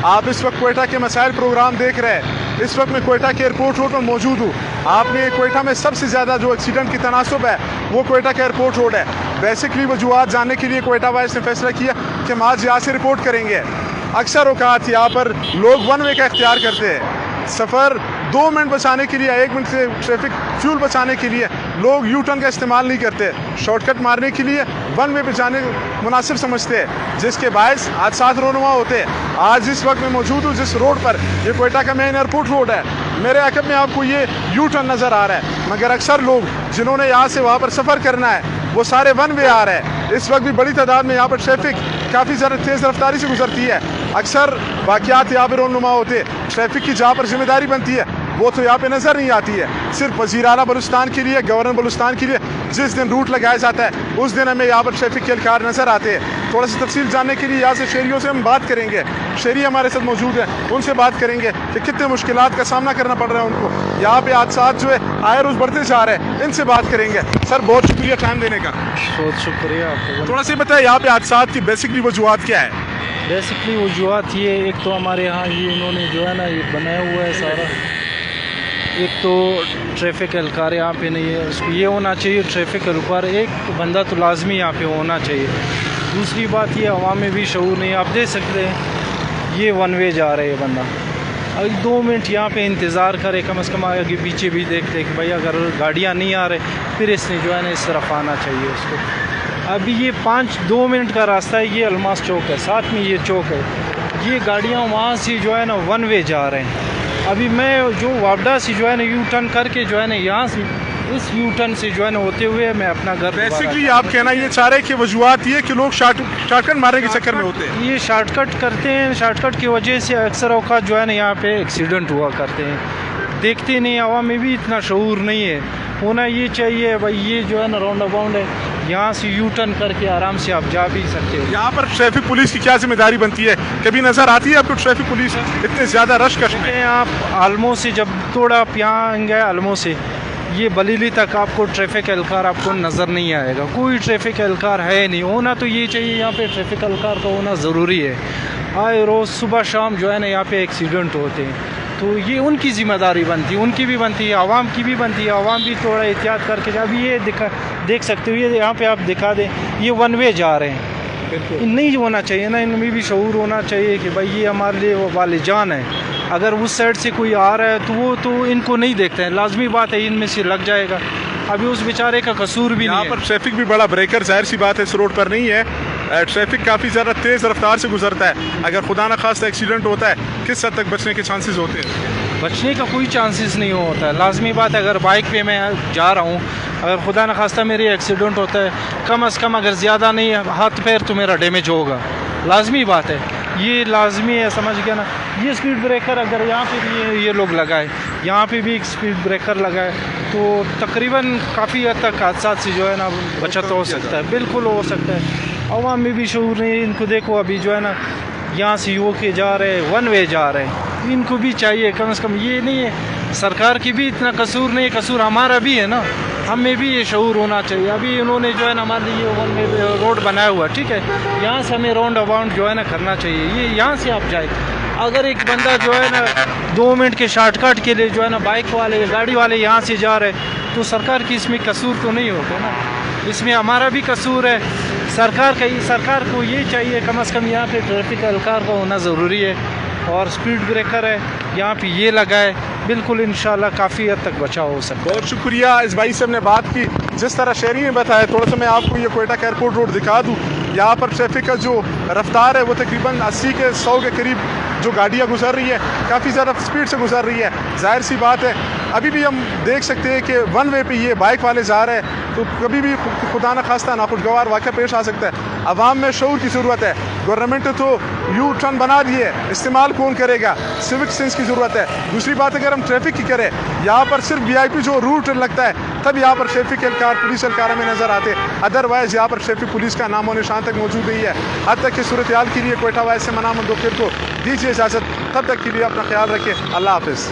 आप इस वक्त कोयटा के मसाइल प्रोग्राम देख रहे हैं। इस वक्त मैं कोयटा के एयरपोर्ट रोड पर मौजूद हूँ। आपने कोयटा में सबसे ज़्यादा जो एक्सीडेंट की तनासुब है वो कोयटा का एयरपोर्ट रोड है। बेसिकली वजूहत जानने के लिए कोयटा वाइस ने फैसला किया कि हम आज यहाँ से रिपोर्ट करेंगे। अक्सर औकात यहाँ पर लोग वन वे का इख्तियार करते हैं। सफ़र 2 मिनट बचाने के लिए, 1 मिनट से ट्रैफिक फ्यूल बचाने के लिए लोग यू टर्न का इस्तेमाल नहीं करते। शॉर्टकट मारने के लिए वन वे पे जाने मुनासिब समझते हैं, जिसके बायस हादसात रोनुमा होते हैं। आज इस वक्त मैं मौजूद हूँ जिस रोड पर, ये कोयटा का मेन एयरपोर्ट रोड है। मेरे अकब में आपको ये यू टर्न नज़र आ रहा है, मगर अक्सर लोग जिन्होंने यहाँ से वहाँ पर सफ़र करना है वो सारे वन वे आ रहे हैं। इस वक्त भी बड़ी तादाद में यहाँ पर ट्रैफिक काफ़ी ज़्यादा तेज़ रफ्तारी से गुजरती है। अक्सर वाक़यात यहाँ पर रोनुमा होते हैं। ट्रैफिक की जहाँ पर जिम्मेदारी बनती है वो तो यहाँ पे नज़र नहीं आती है। सिर्फ वज़ीर आला बलूचिस्तान के लिए, गवर्नर बलूचिस्तान के लिए जिस दिन रूट लगाया जाता है उस दिन हमें यहाँ पर ट्रैफिक के एहलकार नज़र आते हैं। थोड़ा सी तफसील जानने के लिए यहाँ से शहरियों से हम बात करेंगे। शहरी हमारे साथ मौजूद हैं, उनसे बात करेंगे कि कितने मुश्किलात का सामना करना पड़ रहा है उनको। यहाँ पे हादसात जो है आए रोज़ बढ़ते जा रहे हैं, इनसे बात करेंगे। सर बहुत शुक्रिया टाइम देने का। बहुत शुक्रिया आपको। थोड़ा सा बताए यहाँ पे हादसात की बेसिकली वजूहत क्या है? बेसिकली वजूहत ये, एक तो हमारे यहाँ ये इन्होंने जो है ना ये बनाया हुआ है सारा। एक तो ट्रैफिक एहलकार यहाँ पे नहीं है, उसको ये होना चाहिए ट्रैफिक एहलकार एक बंदा तो लाजमी यहाँ पे होना चाहिए। दूसरी बात ये हवा में भी शऊर नहीं, आप देख सकते हैं ये वन वे जा रहे हैं बंदा। अगर 2 मिनट यहाँ पे इंतज़ार करे, कम से कम आगे पीछे भी देखते कि भाई अगर गाड़ियाँ नहीं आ रहे फिर इसने जो है ना इस तरफ आना चाहिए उसको। अभी ये 2 मिनट का रास्ता है, ये अलमास चौक है, साथ में ये चौक है। ये गाड़ियाँ वहाँ से जो है ना वन वे जा रहे हैं। अभी मैं जो वापडा से जो है ना यू टर्न करके जो है ना यहाँ से इस यू टर्न से जो है ना होते हुए मैं अपना घर। बेसिकली आप कहना ये चाह रहे हैं कि वजूहत ये कि लोग शॉर्टकट मारने के चक्कर में होते हैं। ये शॉर्टकट करते हैं, शॉर्टकट की वजह से अक्सर औकात जो है ना यहाँ पे एक्सीडेंट हुआ करते हैं। देखते नहीं, हवा में भी इतना शऊर नहीं है। होना ये चाहिए भाई, ये जो है ना राउंड अबाउंड है, यहाँ से यू टर्न करके आराम से आप जा भी सकते हो। यहाँ पर ट्रैफिक पुलिस की क्या जिम्मेदारी बनती है? कभी नज़र आती है आपको ट्रैफिक पुलिस इतने ज़्यादा रश कश में? आप आलमों से जब थोड़ा आप यहाँ आएंगे, आलमों से ये बलीली तक आपको ट्रैफिक एहलकार आपको नज़र नहीं आएगा। कोई ट्रैफिक एहलकार है नहीं। होना तो ये चाहिए, यहाँ पे ट्रैफिक एहलकार का होना ज़रूरी है। आए रोज़ सुबह शाम जो है ना यहाँ पे एक्सीडेंट होते हैं, तो ये उनकी ज़िम्मेदारी बनती है, उनकी भी बनती है, आवाम की भी बनती है। आवाम भी थोड़ा एहतियात करके, अभी ये देख सकते हो, ये यहाँ पे आप दिखा दें ये वन वे जा रहे हैं। नहीं होना चाहिए ना, इनमें भी शऊर होना चाहिए कि भाई ये हमारे लिए वो वाले जान है। अगर उस साइड से कोई आ रहा है तो वो तो इनको नहीं देखते हैं, लाजमी बात है इनमें से लग जाएगा। अभी उस बेचारे का कसूर भी नहीं है। यहाँ पर ट्रैफिक भी बड़ा ब्रेकर जाहिर सी बात है इस रोड पर नहीं है। ट्रैफिक काफ़ी ज़्यादा तेज़ रफ्तार से गुजरता है। अगर खुदा न खास्ता एक्सीडेंट होता है, किस हद तक बचने के चांसेस होते हैं? बचने का कोई चांसेस नहीं होता है। लाजमी बात है अगर बाइक पे मैं जा रहा हूँ, अगर खुदा न खास्ता मेरी एक्सीडेंट होता है, कम से कम अगर ज़्यादा नहीं है हाथ पैर तो मेरा डैमेज होगा, लाजमी बात है, ये लाजमी है, समझ गया ना। ये स्पीड ब्रेकर अगर यहाँ पे भी ये लोग लगाए, यहाँ पे भी एक स्पीड ब्रेकर लगाए तो तकरीबन काफ़ी हद तक हादसा से जो है ना बचत हो सकता है, बिल्कुल हो सकता है। अवाम में भी शऊर नहीं, इनको देखो अभी जो है ना यहाँ से यू के जा रहे हैं, वन वे जा रहे हैं। इनको भी चाहिए कम से कम, ये नहीं है सरकार की भी इतना कसूर नहीं है, कसूर हमारा भी है ना, हमें भी ये शऊर होना चाहिए। अभी इन्होंने जो है ना हमारे लिए वन वे रोड बनाया हुआ, ठीक है, यहाँ से हमें राउंड अबाउंड जो है ना करना चाहिए। ये यहाँ से आप जाए, अगर एक बंदा जो है ना 2 मिनट के शॉर्टकट के लिए जो है ना बाइक वाले गाड़ी वाले यहाँ से जा रहे तो सरकार की इसमें कसूर तो नहीं होगा ना, इसमें हमारा भी कसूर है। सरकार को ये चाहिए कम से कम यहाँ पे ट्रैफिक एहलकार का होना ज़रूरी है, और स्पीड ब्रेकर है यहाँ पे ये लगा है, बिल्कुल इंशाल्लाह काफ़ी हद तक बचाव हो सकता है। बहुत शुक्रिया इस भाई से हमने बात की। जिस तरह शहरी ने बताया, थोड़ा सा मैं आपको ये कोयटा का एयरपोर्ट रोड दिखा दूँ। यहाँ पर ट्रैफिक का जो रफ्तार है वो तकरीबन 80 के 100 के करीब जो गाड़ियाँ गुजर रही है, काफ़ी ज़्यादा स्पीड से गुजर रही है। जाहिर सी बात है अभी भी हम देख सकते हैं कि वन वे पे ये बाइक वाले जा रहे हैं तो कभी भी खुदा न खास्ता नाखुशगवार वाक़या पेश आ सकता है। आवाम में शऊर की ज़रूरत है। गवर्नमेंट तो यू टर्न बना दिए, इस्तेमाल कौन करेगा? सिविक सेंस की ज़रूरत है। दूसरी बात अगर हम ट्रैफिक की करें, यहाँ पर सिर्फ VIP जो रूट लगता है तब यहाँ पर ट्रैफिक एहलकार पुलिस एहलकार हमें नज़र आते हैं, अदरवाइज़ यहाँ पर ट्रैफिक पुलिस का नामो निशान तक मौजूद नहीं है। हद तक की सूरत हाल के लिए कोयटा वाइस से मना मंदोखिर को दीजिए इजाज़त। तब तक के लिए अपना ख्याल रखें। अल्लाह हाफिज़।